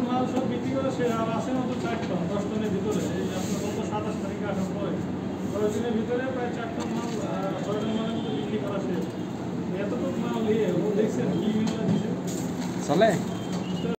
মাল সব বিক্রি করে সে আর আসে মতো 4 টন 10 টনের ভিতরে আপনার গত 27 তারিখে আসার পরে 10 দিনের ভিতরে প্রায় 4 টন মাল 6 টন মালের মতো বিক্রি করা শেষ। এতটুকু মাল নিয়ে ও দেখছেন কি মিলটা দিচ্ছে চলে